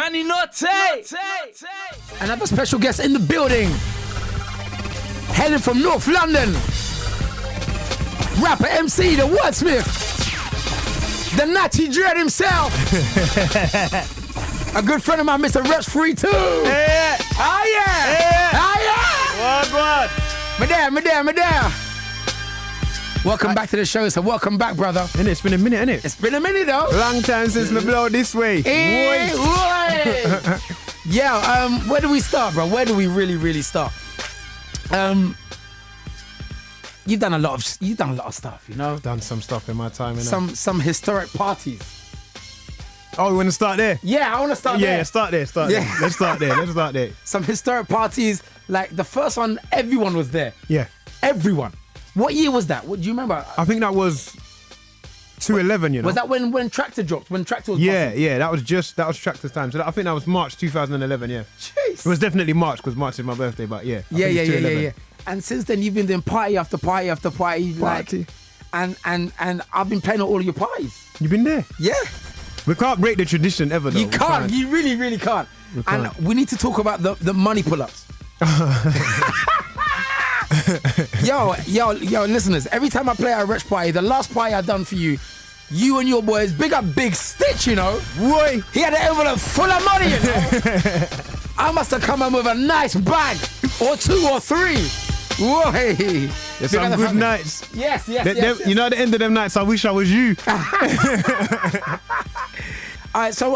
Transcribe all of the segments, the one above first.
MannyNorte. Another special guest in the building. Heading from North London. Rapper MC, the wordsmith. The Natty Dread himself. A good friend of mine, Mr. Wretch 3-2. Yeah. Oh yeah. Yeah. Oh yeah. What? Me there. Welcome back to the show. So welcome back, brother. Innit? It's been a minute, innit? It's been a minute though. Long time since me blow this way. Hey, yeah, where do we start, bro? Where do we really start? You've done a lot of stuff, you know? Done some stuff in my time, innit? Some historic parties. Oh, we want to start there? Yeah, I want to start there. Yeah, start there. Yeah. Let's start there. Some historic parties, like the first one, everyone was there. Yeah. Everyone. What year was that? What do you remember? I think that was 2011, you know? Was that when Tractor dropped? When Tractor was Yeah, that was Tractor's time. So I think that was March 2011, yeah. Jeez. It was definitely March because March is my birthday, but yeah. I think it's Yeah. 2011. And since then, you've been doing party after party after party. Party. Like, and I've been playing at all of your parties. You been there? Yeah. We can't break the tradition ever, though. You can't. You really can't. And we need to talk about the money pull-ups. yo, listeners, every time I play at a Wretch party, the last party I done for you and your boys, big up Big Stitch, you know. Boy. He had an envelope full of money, you know. I must have come in with a nice bag, or 2 or 3. Whoa, There's some good nights. Yes. You know, at the end of them nights, I wish I was you. All right, so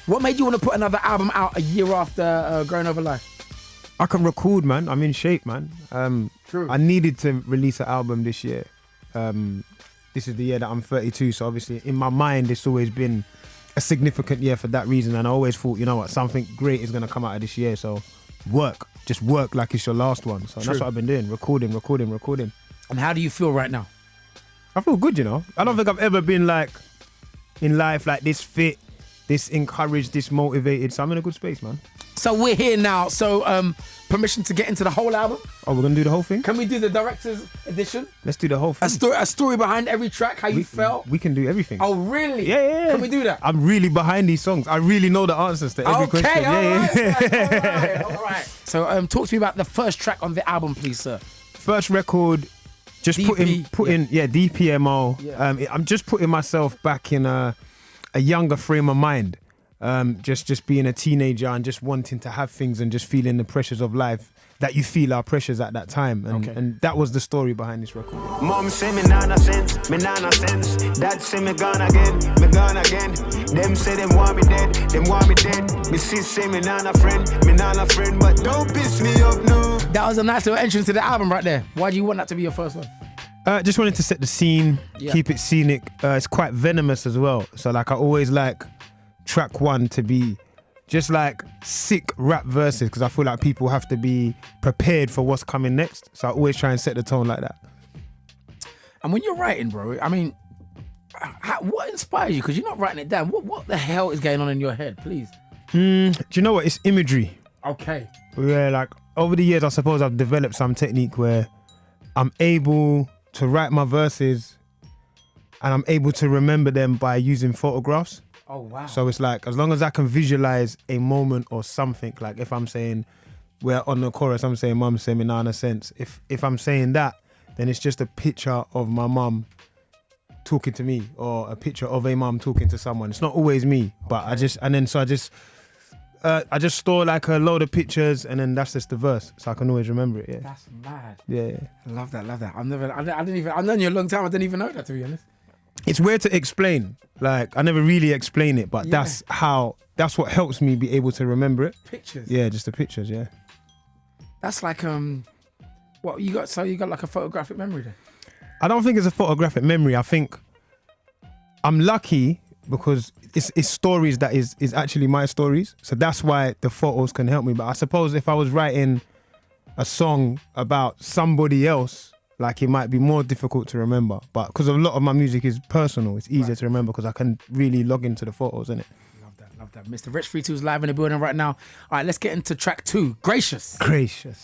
what made you want to put another album out a year after Growing Over Life? I can record, man. I'm in shape, man. True. I needed to release an album this year. This is the year that I'm 32, so obviously in my mind it's always been a significant year for that reason, and I always thought, you know what, something great is going to come out of this year, so just work like it's your last one. So that's what I've been doing, recording. And how do you feel right now? I feel good, you know. I don't think I've ever been like in life like this fit, this encouraged, this motivated, so I'm in a good space, man. So we're here now, so permission to get into the whole album? Oh, we're going to do the whole thing? Can we do the director's edition? Let's do the whole thing. A story behind every track, how you felt? We can do everything. Oh, really? Yeah. Can we do that? I'm really behind these songs. I really know the answers to every question. All right. So talk to me about the first track on the album, please, sir. First record, just DP, put in DPMO. Yeah. I'm just putting myself back in a younger frame of mind. Just being a teenager and just wanting to have things and just feeling the pressures of life that you feel are pressures at that time. And that was the story behind this record. Mom say me nana sense. Dad say me gone again. Them say them want me dead. Me sis say me nana friend, but don't piss me off, no. That was a nice little entrance to the album right there. Why do you want that to be your first one? Just wanted to set the scene, keep it scenic. It's quite venomous as well. So like I always like track 1 to be just like sick rap verses because I feel like people have to be prepared for what's coming next. So I always try and set the tone like that. And when you're writing, bro, I mean, what inspires you? Because you're not writing it down. What the hell is going on in your head, please? Do you know what? It's imagery. Okay. Where like over the years, I suppose I've developed some technique where I'm able to write my verses and I'm able to remember them by using photographs. Oh, wow. So it's like, as long as I can visualize a moment or something, like if I'm saying, we're on the chorus, I'm saying, Mum, say me nana sense. If I'm saying that, then it's just a picture of my mum talking to me or a picture of a mum talking to someone. It's not always me, but I just store like a load of pictures and then that's just the verse. So I can always remember it, yeah. That's mad. Yeah. I love that. I've known you a long time. I didn't even know that, to be honest. It's weird to explain. Like, I never really explain it, but that's what helps me be able to remember it. Pictures? Yeah, just the pictures, yeah. That's like, what, you got like a photographic memory then? I don't think it's a photographic memory. I think I'm lucky because it's stories that is actually my stories. So that's why the photos can help me. But I suppose if I was writing a song about somebody else, like it might be more difficult to remember. But because a lot of my music is personal, it's easier to remember because I can really log into the photos, innit? Love Love that. Mr. Wretch 32 is live in the building right now. All right, let's get into track 2. Gracious.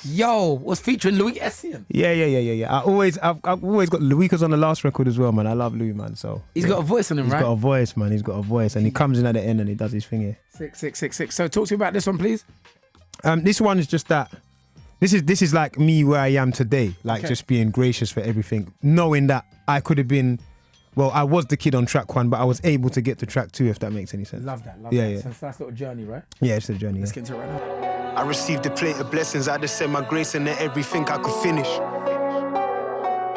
Yo, what's featuring Louis Essien? Yeah. I've always got Louis on the last record as well, man. I love Louis, man. So he's got a voice on him, right? He's got a voice, man. He's got a voice, and he comes in at the end and he does his thing here. Sick. So talk to me about this one, please. This one is just that. This is like me where I am today, like just being gracious for everything, knowing that I could have been. Well, I was the kid on track 1, but I was able to get to track 2, if that makes any sense. Love that. Yeah. So it's a nice little journey, right? Yeah, it's a journey. Let's get into it right now. I received a plate of blessings. I just said my grace and everything I could finish.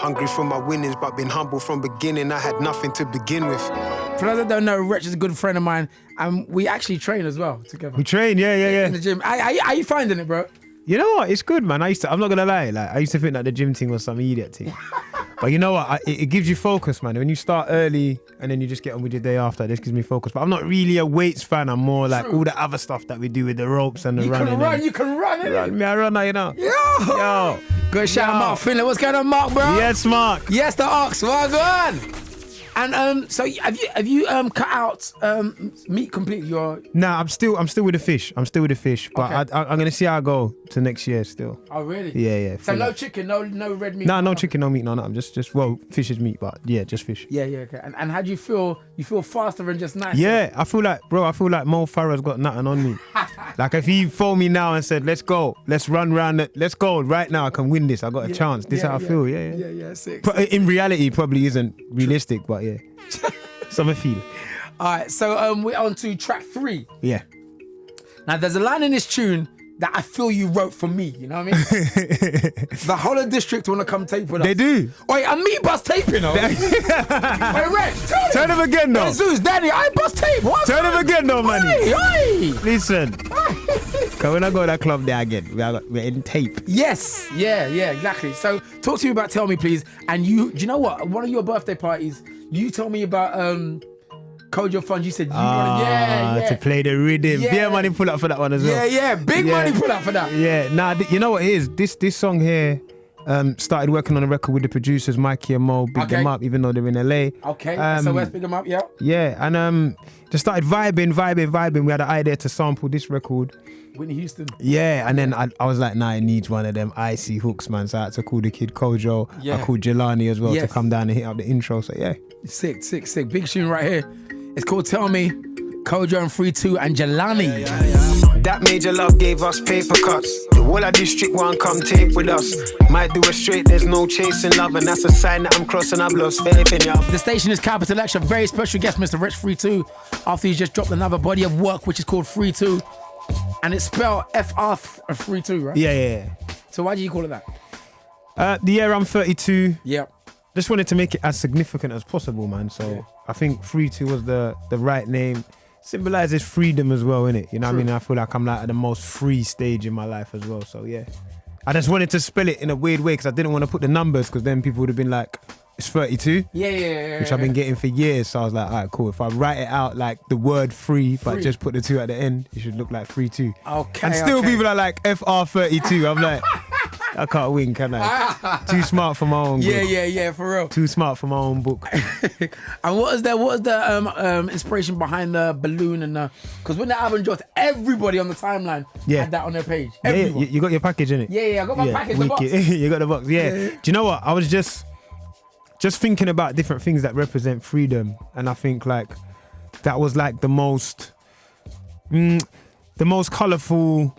Hungry for my winnings, but been humble from beginning. I had nothing to begin with. For those that don't know, Wretch is a good friend of mine, and we actually train as well together. We train, yeah. In the gym. How you finding it, bro? You know what? It's good, man. I'm not gonna lie. Like I used to think that the gym thing was some idiot thing. But you know what? It gives you focus, man. When you start early and then you just get on with your day after, this gives me focus. But I'm not really a weights fan. I'm more like all the other stuff that we do with the ropes and the running. You can run, innit? I run now, you know. Yo. Good shout out, Mark Finlay. What's going on, Mark, bro? Yes, Mark. Yes, the Ox. Well done. And so have you cut out meat completely? Nah, I'm still with the fish. But Okay. I'm gonna see how I go to next year still. Oh really? Yeah. So no chicken, no red meat. Nah, no chicken, no meat, no nothing. Just fish is meat, but yeah, just fish. Yeah, okay. And how do you feel? You feel faster and just nice? Yeah, I feel like Mo Farah's got nothing on me. Like if he phoned me now and said, let's go, let's run round let's go right now, I can win this. I got a chance. This is how I feel. Yeah, sick. In reality, it probably isn't realistic, but yeah. So I feel. All right, so we're on to track 3. Yeah. Now there's a line in this tune that I feel you wrote for me, you know what I mean? The whole of district want to come tape with us. They do. Wait, and me bust tape, you know? Wait, Wretch, turn him again, though. Zeus, Danny, I bust tape. What? Turn him again, though, man. Hey. Listen. Cause when I go to that club there again, we're in tape. Yes, yeah, exactly. So talk to me about Tell Me Please. And do you know what? One of your birthday parties, you told me about Code Your Funds. You said you wanted, to play the rhythm. Yeah, money pull up for that one as well. Yeah, big money pull up for that. Yeah, you know what it is? This song here, started working on a record with the producers, Mikey and Mo, big them up, even though they're in LA. Okay, so let's big them up, yeah. Yeah, and just started vibing. We had an idea to sample this record. Whitney Houston. Yeah, and then I was like, nah, it needs one of them icy hooks, man. So I had to call the kid Kojo. I called Jelani as well to come down and hit up the intro. So yeah. Sick. Big tune right here. It's called Tell Me. Kojo and 3-2 and Jelani. That major love gave us paper cuts. The whole of District 1 come tape with us. Might do it straight, there's no chasing love, and that's a sign that I'm crossing. I've lost faith in ya. The station is Capital Extra. Very special guest, Mr. Wretch 3-2. After he's just dropped another body of work, which is called 3-2. And it's spelled FR32, right? Yeah. So why do you call it that? The year I'm 32. Yeah. Just wanted to make it as significant as possible, man. So I think 3-2 was the right name. Symbolizes freedom as well, innit? You know what I mean? I feel like I'm like at the most free stage in my life as well. So yeah. I just wanted to spell it in a weird way because I didn't want to put the numbers because then people would have been like, it's 32. Yeah. Which I've been getting for years. So I was like, all right, cool. If I write it out like the word free, but just put the 2 at the end, it should look like 3-2. Okay. And still people are like FR32. I'm like, I can't win, can I? Too smart for my own good. Yeah, for real. Too smart for my own book. And what was the inspiration behind the balloon and the? Because when the album dropped, everybody on the timeline had that on their page. Everyone. Yeah, you got your package, innit? Yeah, I got my package. The box. You got the box. Yeah. Do you know what? I was just thinking about different things that represent freedom, and I think like that was like the most colourful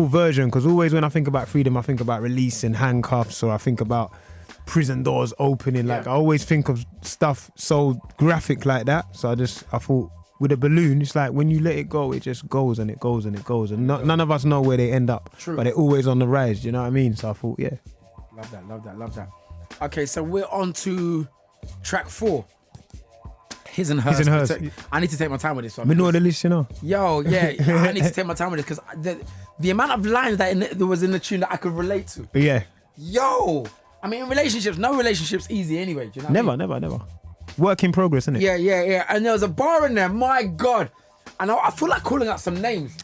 version, because always when I think about freedom I think about releasing handcuffs, or I think about prison doors opening. Like I always think of stuff so graphic like that. So I thought with a balloon, it's like when you let it go, it just goes and it goes and it goes, and none of us know where they end up. True. But they're always on the rise, you know what I mean? So I thought, yeah. Love that. Okay, so we're on to track 4. His and Hers. I need to take my time with this one. We know the list, you know. Yo, yeah, I need to take my time with this because the amount of lines that there was in the tune that I could relate to. Yeah. Yo, I mean, in relationships, no relationship's easy anyway. Do you know what I mean? Never. Work in progress, isn't it? Yeah. And there was a bar in there, my God. And I feel like calling out some names.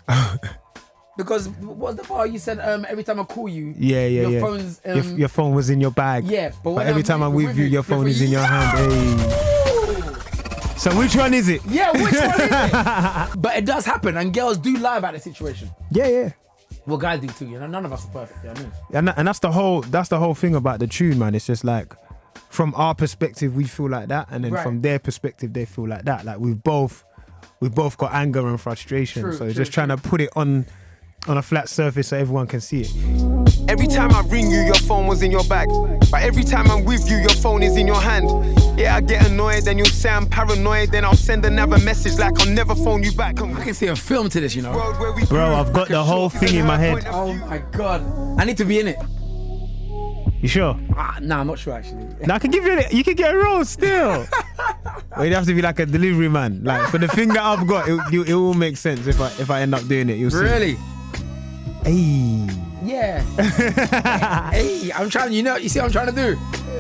Because what was the bar you said? Every time I call you, your phone's your phone was in your bag. Yeah, but every time I'm with you, your phone is in your hand. Hey. So which one is it? Yeah, which one is it? But it does happen, and girls do lie about the situation. Yeah. Well, guys do too, you know. None of us are perfect, you know what I mean? And that's the whole thing about the tune, man. It's just like, from our perspective, we feel like that, and then from their perspective, they feel like that. Like we've both got anger and frustration. So just trying to put it on a flat surface so everyone can see it. Every time I ring you, your phone was in your bag. But every time I'm with you, your phone is in your hand. Yeah, I get annoyed, then you'll say I'm paranoid. Then I'll send another message like I'll never phone you back. I can see a film to this, you know. Bro, I've got the whole thing in my head. Oh my God. I need to be in it. You sure? Nah, I'm not sure actually. Nah, I can give you can get a role still. Well, you'd have to be like a delivery man. Like for the thing that I've got, it will make sense if I end up doing it. You'll see. Really? Hey. Yeah. Hey, I'm trying, you see what I'm trying to do?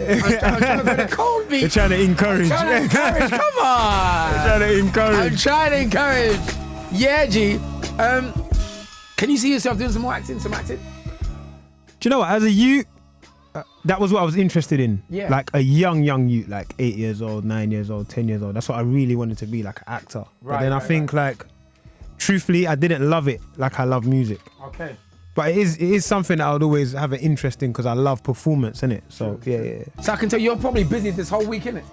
I'm trying to go the cold beat. You're trying to encourage. Come on. You're trying to encourage. I'm trying to encourage. Yeah, G. Can you see yourself doing some more acting, Do you know what? As a youth, that was what I was interested in. Yeah. Like a young youth, like 8 years old, 9 years old, 10 years old. That's what I really wanted to be, like an actor. But then I think like, truthfully, I didn't love it like I love music. Okay. But it is something that I would always have an interest in because I love performance, innit? So, yeah. So I can tell you're probably busy this whole week, innit?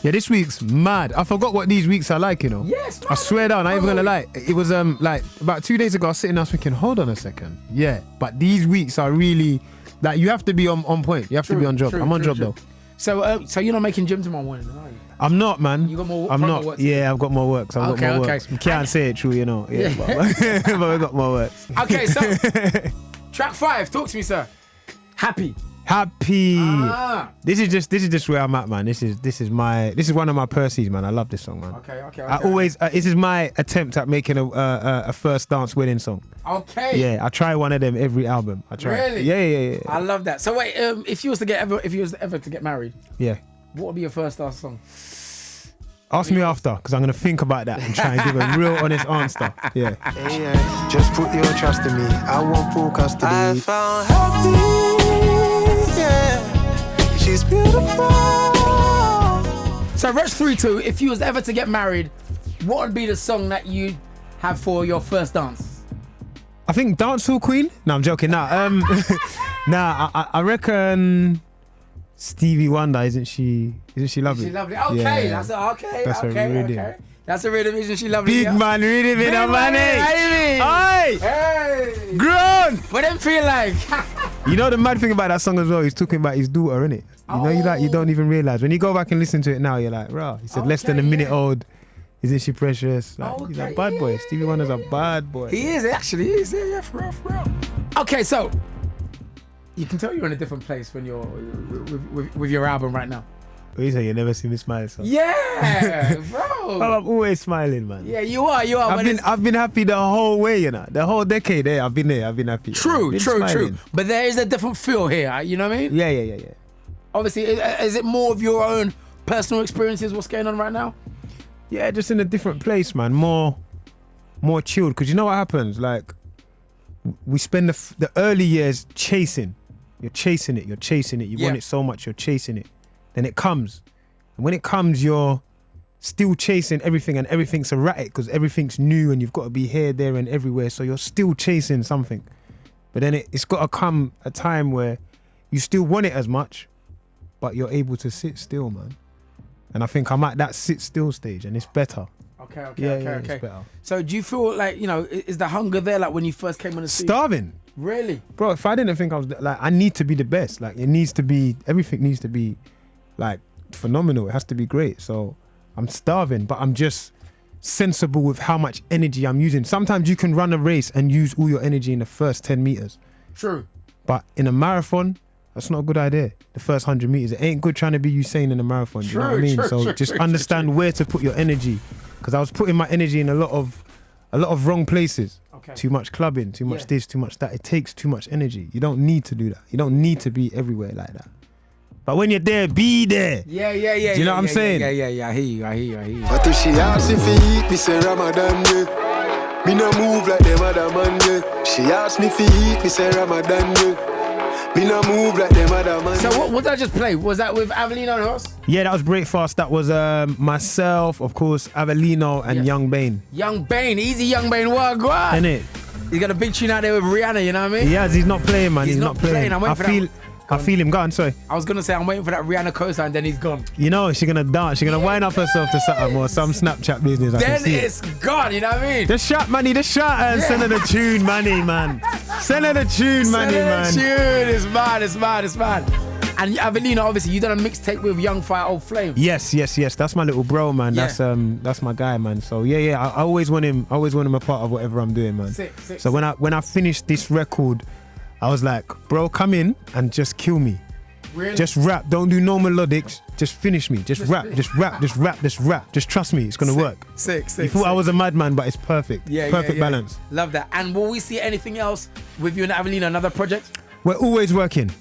Yeah, this week's mad. I forgot what these weeks are like, you know? Yes, I swear down, I ain't even gonna lie. It was like about 2 days ago, I was sitting there thinking, hold on a second. Yeah, but these weeks are really, like, you have to be on point. You have to be on job. I'm on job though. So you're not making gym tomorrow morning, are you? I'm not, man. You got more? I'm not. Work yeah, I've got more work. So I've got more work. Okay. You can't say it true, you know. Yeah, but we got more work. Okay, so track 5. Talk to me, sir. Happy. This is just where I'm at, man. This is one of my Percy's, man. I love this song, man. Okay. I always this is my attempt at making a first dance wedding song. Okay. Yeah, I try one of them every album. I try. Really? Yeah. I love that. So wait, if you was ever to get married, yeah, what would be your first dance song? Ask me after, because I'm going to think about that and try and give a real honest answer. Yeah. Hey, just put your trust in me. I want full custody. I found happy, yeah. She's beautiful. So Wretch 3-2, if you was ever to get married, what would be the song that you'd have for your first dance? I think Dancehall Queen? No, I'm joking. Nah, I reckon Stevie Wonder, isn't she lovely? Is she lovely? Okay, yeah. Okay. That's a rhythm, isn't she lovely? Big man rhythm in a money. Hey! Grown! What them feel like? You know the mad thing about that song as well, he's talking about his daughter, innit? You don't even realise. When you go back and listen to it now, you're like, rah, he said less than a minute old. Isn't she precious? Like, he's a bad boy. Stevie Wonder's a bad boy. He is, actually. He is, yeah, for real. Okay, so you can tell you're in a different place when you're with your album right now. What you say? You never see me smile, son? Yeah, bro. I'm always smiling, man. Yeah, you are. I've been happy the whole way, you know. The whole decade there, I've been happy. True. But there is a different feel here, you know what I mean? Yeah. Obviously, is it more of your own personal experiences, what's going on right now? Yeah, just in a different place, man. More chilled. Because you know what happens? Like, we spend the early years chasing. You're chasing it. You want it so much, you're chasing it. Then it comes. And when it comes, you're still chasing everything, and everything's erratic because everything's new and you've got to be here, there, and everywhere. So you're still chasing something. But then it's got to come a time where you still want it as much, but you're able to sit still, man. And I think I'm at that sit still stage, and it's better. Okay. It's better. So do you feel like, is the hunger there like when you first came on the scene? Starving. Really? Bro, if I didn't think I was, like, I need to be the best. Like, everything needs to be, like, phenomenal. It has to be great. So I'm starving, but I'm just sensible with how much energy I'm using. Sometimes you can run a race and use all your energy in the first 10 meters. True. But in a marathon, that's not a good idea. The first 100 meters, it ain't good trying to be Usain in a marathon. You know what I mean? So just understand where to put your energy. Because I was putting my energy in a lot of wrong places. Okay. Too much clubbing, too much this, too much that. It takes too much energy. You don't need to do that. You don't need to be everywhere like that. But when you're there, be there. Yeah. Do you know what I'm saying? Yeah. I hear you. But if she asks if he eat, me say Ramadan, yeah. Me no move like them other man, yeah. She asks me if he eat, me say Ramadan, yeah. Me no move like them other man. So what did I just play? Was that with Avelino and us? Yeah, that was Breakfast. That was myself, of course, Avelino and Young Bane. Young Bane, easy Young Bane, what? Innit? He's got a big tune out there with Rihanna, you know what I mean? He has, he's not playing, man. He's not playing. I feel him. Go on, sorry. I was going to say, I'm waiting for that Rihanna co-sign, then he's gone. You know, she's going to dance. She's going to wind up herself to something or some Snapchat business. Then it's gone, you know what I mean? The shot, Manny, the shot. And send her the tune, Manny, man. Send her the tune, Manny, man. Send her the tune. It's mad. And Avelino, obviously, you done a mixtape with Young Fire Old Flame. Yes. That's my little bro, man. Yeah. That's my guy, man. So yeah. I always want him. A part of whatever I'm doing, man. Sick. So when I finished this record, I was like, bro, come in and just kill me. Really? Just rap. Don't do no melodics. Just finish me. Just rap. Just trust me. It's gonna work. Sick. You thought I was a madman, but it's perfect. Perfect balance. Love that. And will we see anything else with you and Avelino? Another project? We're always working.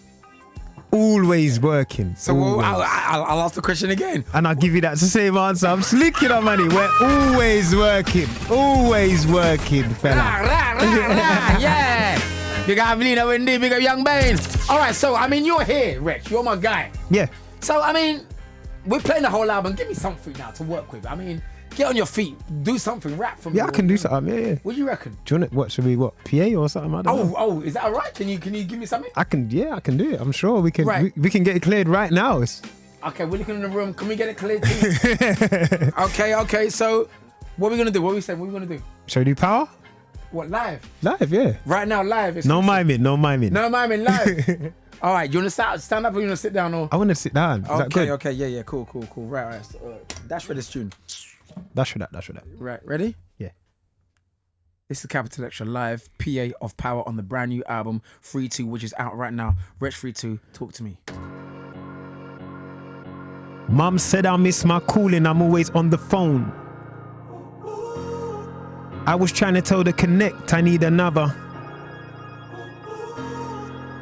Always working. So I'll ask the question again. And I'll give you that same answer. I'm slicking on money. We're always working, fella. Yeah. Big Avelino, Wendy, big Young Bane. All right, so I mean, you're here, Wretch. You're my guy. Yeah. So I mean, we're playing the whole album. Give me something now to work with. I mean, get on your feet, do something, rap for me. Yeah, I can do something. Yeah. What do you reckon? Do you want it? What should we? PA or something? I don't know. Oh, is that all right? Can you give me something? I can do it. I'm sure we can. Right. We can get it cleared right now. Okay, we're looking in the room. Can we get it cleared, please? Okay. So, what are we gonna do? What are we saying? What are we gonna do? Shall we do power? What, live? Live, yeah. Right now, live. No miming. No miming, live. All right, you want to stand up or you want to sit down? Or? I want to sit down. Is that good? Okay, yeah, cool. Right. Dash for this tune. Dash for that. Right, ready? Yeah. This is Capital Extra live, PA of Power on the brand new album 3-2, which is out right now. Wretch 3-2, talk to me. Mom said I miss my cooling, I'm always on the phone. I was trying to tell the connect, I need another.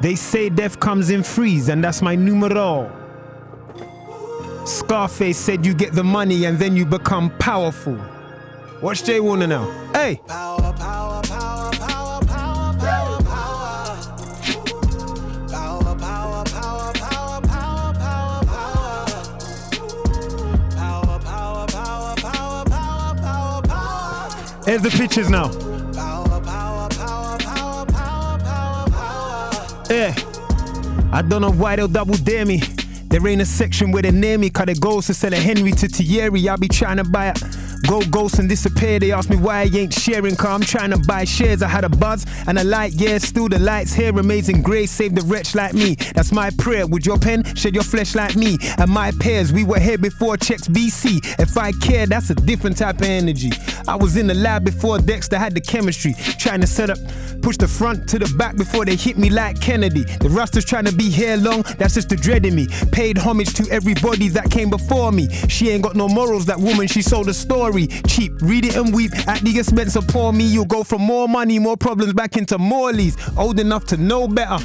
They say death comes in threes, and that's my numero. Scarface said you get the money and then you become powerful. Watch Jay Warner now. Hey! Power. Here's the pictures now. Yeah. I don't know why they'll double dare me. There ain't a section where they near me, cause they goes to sell a Henry to Thierry. I be trying to buy it. Go ghost and disappear. They ask me why I ain't sharing, cause I'm trying to buy shares. I had a buzz and a light, yeah, still the lights here. Amazing grace, save the wretch like me. That's my prayer. With your pen, shed your flesh like me. And my peers, we were here before checks BC. If I care, that's a different type of energy. I was in the lab before Dexter had the chemistry. Trying to set up, push the front to the back before they hit me like Kennedy. The Rastas trying to be here long, that's just the dread in me. Paid homage to everybody that came before me. She ain't got no morals, that woman, she sold a story. Cheap, read it and weep at the expense of poor me. You'll go from more money, more problems back into more leads. Old enough to know better,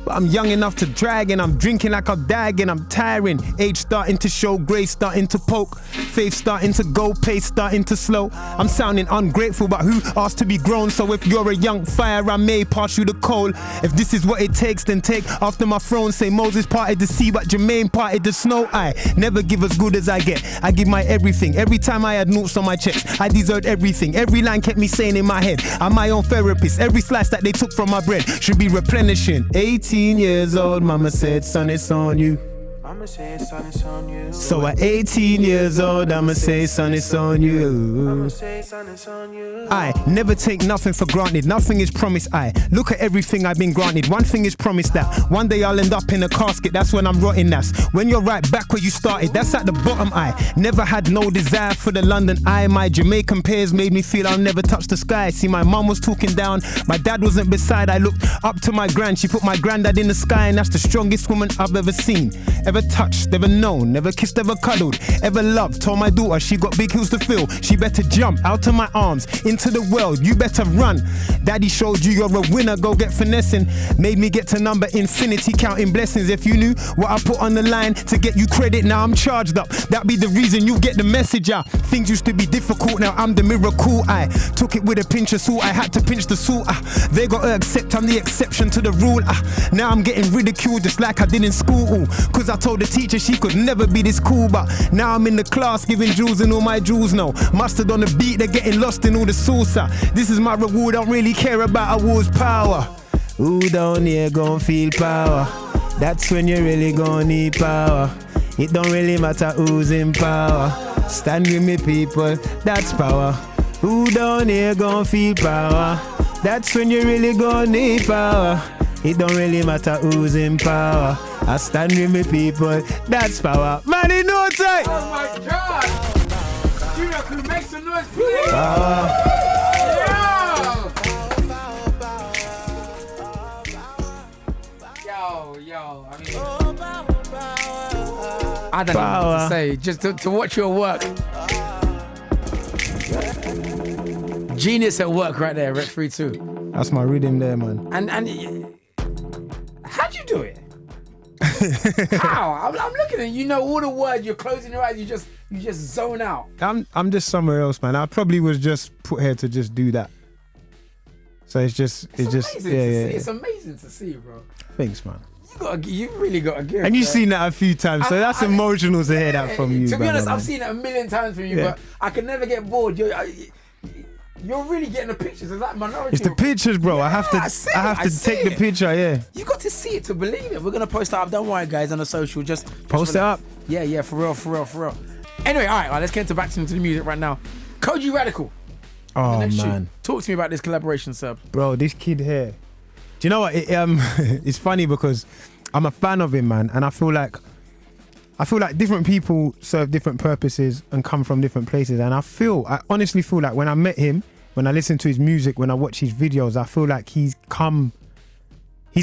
but I'm young enough to drag, and I'm drinking like I'm dagging. I'm tiring, age starting to show, grace starting to poke, faith starting to go, pace starting to slow. I'm sounding ungrateful, but who asked to be grown? So if you're a young fire, I may pass you the coal. If this is what it takes, then take after my throne. Say Moses parted the sea, but Jermaine parted the snow. I never give as good as I get. I give my everything. Every time I had notes on my checks, I deserved everything. Every line kept me sane in my head. I'm my own therapist. Every slice that they took from my bread should be replenishing. 18 years old, mama said, son, it's on you. Mama said, son, it's on you. So at 18 years old, I'ma say, son, it's on you. Mama say, son, it's on you. I never take nothing for granted. Nothing is promised. I look at everything I've been granted. One thing is promised, that one day I'll end up in a casket. That's when I'm rotting. That's when you're right back where you started. That's at the bottom. I never had no desire for the London eye. My Jamaican peers made me feel I'll never touch the sky. See, my mum was talking down, my dad wasn't beside. I looked up to my grand. She put my granddad in the sky, and that's the strongest woman I've ever seen. Ever touched, never known, never kissed, never cuddled, ever loved. Told my daughter she got big hills to fill. She better jump out of my arms into the world. You better run. Daddy showed you you're a winner. Go get finessing. Made me get to number infinity, counting blessings. If you knew what I put on the line to get you credit, now I'm charged up. That be the reason you get the message out. Things used to be difficult, now I'm the miracle. I took it with a pinch of salt. I had to pinch the salt. They gotta accept I'm the exception to the rule. Now I'm getting ridiculed just like I did in school. Cause I told the teacher she could never be this cool. But now I'm in the class giving jewels and all my jewels know. Mustard on the beat, they're getting lost in all the salsa. This is my reward, don't really care about awards power. Who down here gon' feel power? That's when you really gon' need power. It don't really matter who's in power. Stand with me people, that's power. Who down here gon' feel power? That's when you really gon' need power. It don't really matter who's in power. I stand with me people, that's power. MannyNorte! Oh my God! You know, can make some noise, please? Power. Yo, I mean, I don't know what to say. Just to watch your work. Genius at work right there, Wretch 3-2. That's my rhythm there, man. And how'd you do it? How? I'm looking at you know all the words. You're closing your eyes. You just zone out. I'm just somewhere else, man. I probably was just put here to just do that. So it's amazing to see, bro. Thanks, man. You really got a gift. And you've seen that a few times, so that's emotional to hear that from you. To be honest, man. I've seen it a million times from you, but I can never get bored. You're really getting the pictures of that minority. It's the pictures, bro. Yeah, I have to take the picture. Yeah. You got to see it to believe it. We're gonna post it up. Don't worry, guys, on the social. Just post it up. Yeah, for real. Anyway, all right, let's get back to the music right now. Koji Radical. Oh man, talk to me about this collaboration, sir. Bro, this kid here. Do you know what? It's funny because I'm a fan of him, man, and I feel like different people serve different purposes and come from different places. And I honestly feel like when I met him, when I listen to his music, when I watch his videos, I feel like he's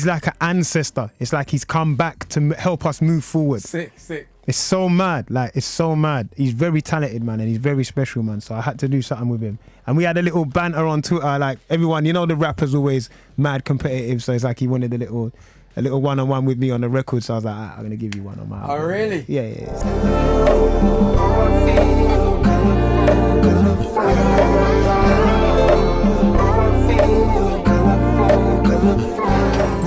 like an ancestor. It's like he's come back to help us move forward. Sick. It's so mad. It's so mad. He's very talented, man, and he's very special, man. So I had to do something with him. And we had a little banter on Twitter. Like everyone, you know, the rapper's always mad competitive. So it's like he wanted a little one-on-one with me on the record. So I was like, I'm going to give you one on my album. Oh, really? Yeah.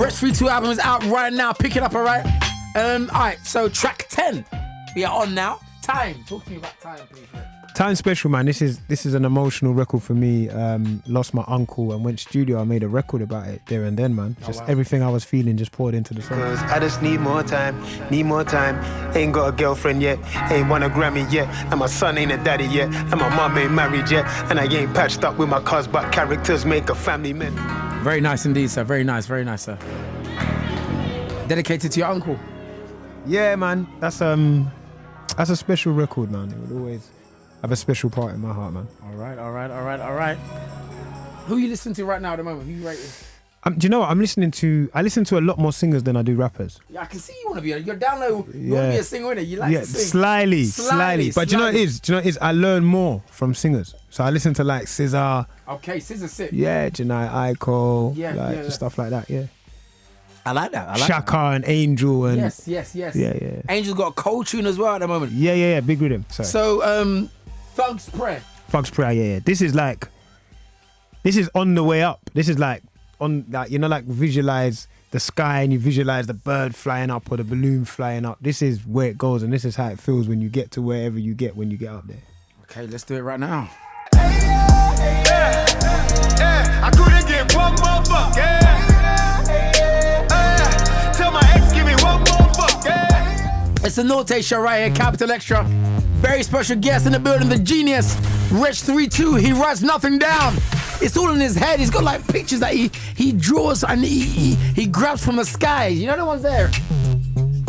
Wretch 3-2 album is out right now. Pick it up, all right? All right, so track 10. We are on now. Time. Talk to me about Time, please. Time's special, man. This is an emotional record for me. Lost my uncle and went studio. I made a record about it there and then, man. Everything I was feeling just poured into the song. Cause I just need more time. Ain't got a girlfriend yet, ain't won a Grammy yet, and my son ain't a daddy yet, and my mom ain't married yet, and I ain't patched up with my cuz, but characters make a family man. Very nice indeed, sir. Very nice, sir. Dedicated to your uncle. Yeah, man. That's a special record, man. It would always have a special part in my heart, man. All right. Who are you listening to right now at the moment? Who are you rating? Do you know what? I listen to a lot more singers than I do rappers. Yeah, I can see you want to be. You're down low. You want to be a singer, innit? You like to sing. Slightly. But do you know what it is? I learn more from singers. So I listen to like SZA. Okay, SZA's sick. Yeah, Janae Aiko. Just stuff like that. Yeah. I like that. Shaka and Angel and yes. Yeah. Angel's got a cold tune as well at the moment. Yeah. Big rhythm. Sorry. So Thug's Prayer. Yeah. This is on the way up. This is like on like, you know, like visualize the sky and you visualize the bird flying up or the balloon flying up. This is where it goes and this is how it feels when you get to wherever you get when you get up there. Okay, let's do it right now. I couldn't get one more fuck. Tell my ex, give me one more fuck. It's the Norte Show right here, Capital Extra. Very special guest in the building, the genius, Wretch 3-2. He writes nothing down. It's all in his head. He's got like pictures that he draws and he grabs from the sky. You know the ones there?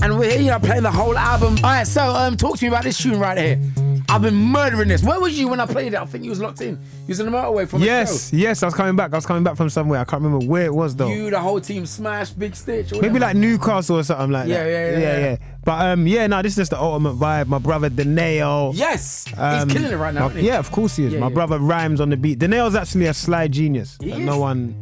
And we're here, playing the whole album. All right, so talk to me about this tune right here. I've been murdering this. Where was you when I played it? I think you was locked in. You was on the motorway from the show. Yes, I was coming back. from somewhere. I can't remember where it was though. You, the whole team, Smash, Big Stitch. Maybe like Newcastle or something like that. Yeah. But this is just the ultimate vibe. My brother Deneo. Yes, he's killing it right now. Isn't he? Yeah, of course he is. My brother rhymes on the beat. Deneo's actually a sly genius. No one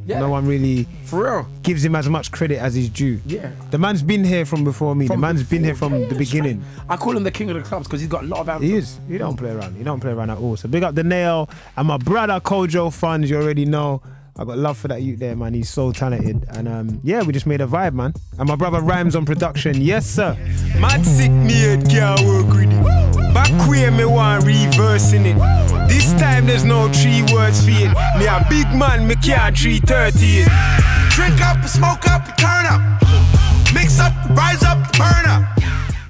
really for real gives him as much credit as he's due. Yeah, the man's been here from before me. The man's been here from the beginning. Right. I call him the king of the clubs because he's got a lot of anthems. He is. He don't play around. He don't play around at all. So big up Deneo and my brother Kojo Funds. You already know. I got love for that youth there, man. He's so talented. And we just made a vibe, man. And my brother Rhymes on production. Yes, sir. Mad sick me head can't work with it. Back where me want reversing it. This time there's no 3 words for it. Me a big man, me can't 330 it. Drink up, smoke up, turn up. Mix up, rise up, burn up.